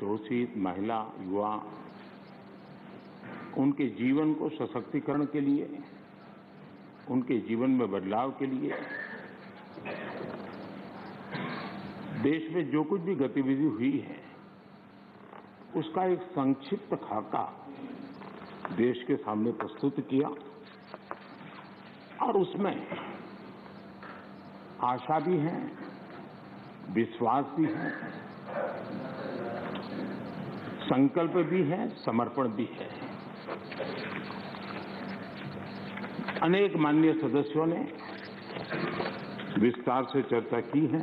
शोषित महिला, युवा, उनके जीवन को सशक्तिकरण के लिए, उनके जीवन में बदलाव के लिए देश में जो कुछ भी गतिविधि हुई है उसका एक संक्षिप्त खाका देश के सामने प्रस्तुत किया और उसमें आशा भी है, विश्वास भी है, संकल्प भी है, समर्पण भी है। अनेक माननीय सदस्यों ने विस्तार से चर्चा की है।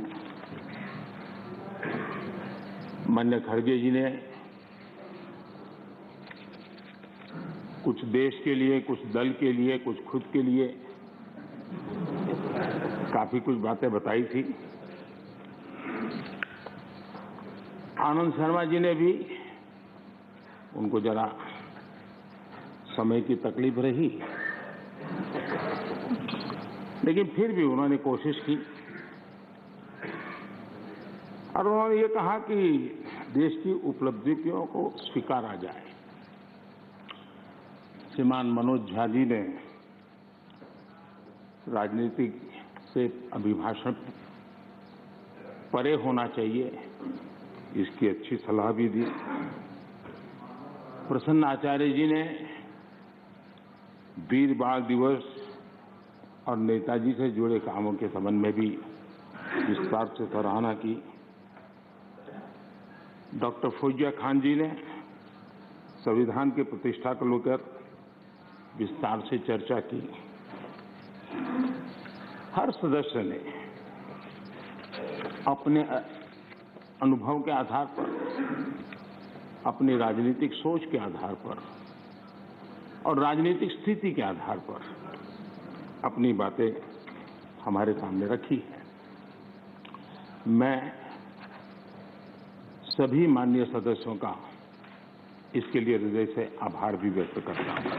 माननीय खड़गे जी ने कुछ देश के लिए, कुछ दल के लिए, कुछ खुद के लिए काफी कुछ बातें बताई थी। आनंद शर्मा जी ने भी, उनको जरा समय की तकलीफ रही, लेकिन फिर भी उन्होंने कोशिश की और उन्होंने ये कहा कि देश की उपलब्धियों को स्वीकारा जाए। श्रीमान मनोज झा जी ने राजनीति से अभिभाषण परे होना चाहिए, इसकी अच्छी सलाह भी दी। प्रसन्न आचार्य जी ने वीर बाल दिवस और नेताजी से जुड़े कामों के संबंध में भी विस्तार से सराहना की। डॉक्टर फौजिया खान जी ने संविधान की प्रतिष्ठा को लेकर विस्तार से चर्चा की। हर सदस्य ने अपने अनुभव के आधार पर, अपनी राजनीतिक सोच के आधार पर और राजनीतिक स्थिति के आधार पर अपनी बातें हमारे सामने रखी है। मैं सभी माननीय सदस्यों का इसके लिए हृदय से आभार भी व्यक्त करता हूं।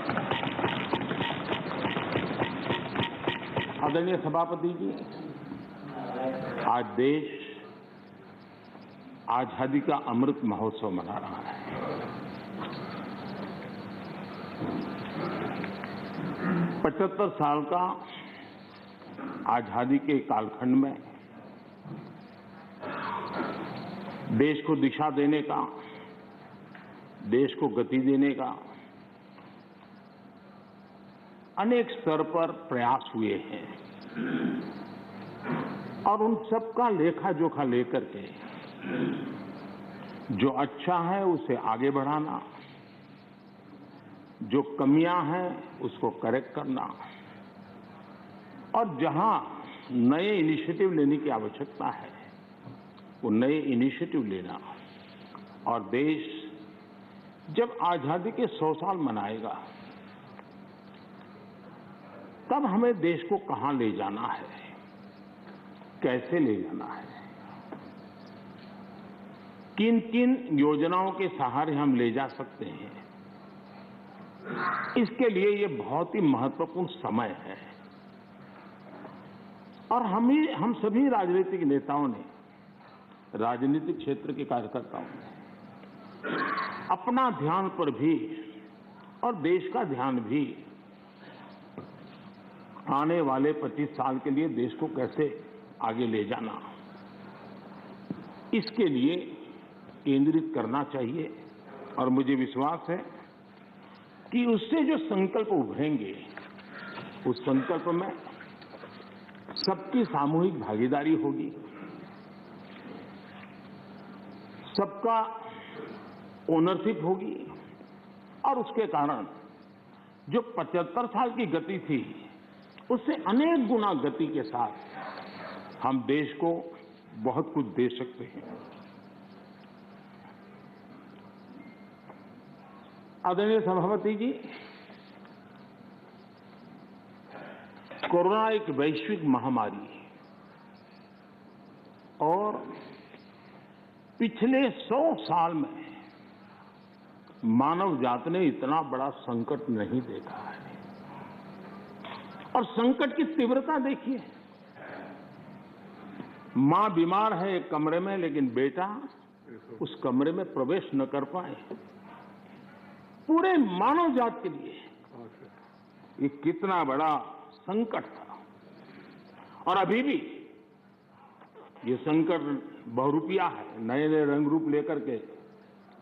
आदरणीय सभापति जी, आज देश आजादी का अमृत महोत्सव मना रहा है। पचहत्तर साल का आजादी के कालखंड में देश को दिशा देने का, देश को गति देने का अनेक स्तर पर प्रयास हुए हैं और उन सबका लेखा जोखा लेकर के जो अच्छा है उसे आगे बढ़ाना, जो कमियां हैं उसको करेक्ट करना और जहां नए इनिशिएटिव लेने की आवश्यकता है वो नए इनिशिएटिव लेना। और देश जब आजादी के 100 साल मनाएगा तब हमें देश को कहां ले जाना है, कैसे ले जाना है, किन किन योजनाओं के सहारे हम ले जा सकते हैं, इसके लिए ये बहुत ही महत्वपूर्ण समय है। और हम सभी राजनीतिक नेताओं ने, राजनीतिक क्षेत्र के कार्यकर्ताओं ने अपना ध्यान पर भी और देश का ध्यान भी आने वाले 25 साल के लिए देश को कैसे आगे ले जाना, इसके लिए केंद्रित करना चाहिए। और मुझे विश्वास है कि उससे जो संकल्प उभरेंगे उस संकल्प में सबकी सामूहिक भागीदारी होगी, सबका ओनरशिप होगी और उसके कारण जो 75 साल की गति थी उससे अनेक गुना गति के साथ हम देश को बहुत कुछ दे सकते हैं। आदरणीय सभापति जी, कोरोना एक वैश्विक महामारी है और पिछले 100 साल में मानव जात ने इतना बड़ा संकट नहीं देखा है। और संकट की तीव्रता देखिए, मां बीमार है एक कमरे में, लेकिन बेटा उस कमरे में प्रवेश न कर पाए। पूरे मानव जात के लिए ये कितना बड़ा संकट था। और अभी भी ये संकट बहुरूपिया है, नए नए रंग रूप लेकर के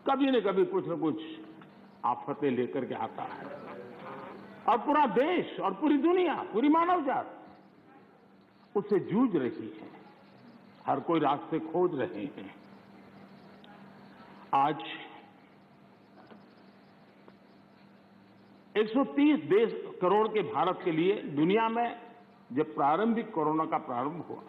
कभी न कभी कुछ न कुछ आफतें लेकर के आता है। और पूरा देश और पूरी दुनिया, पूरी मानव जात उससे जूझ रही है। हर कोई रास्ते खोज रहे हैं। आज 130 करोड़ के भारत के लिए दुनिया में जब प्रारंभिक कोरोना का प्रारंभ हुआ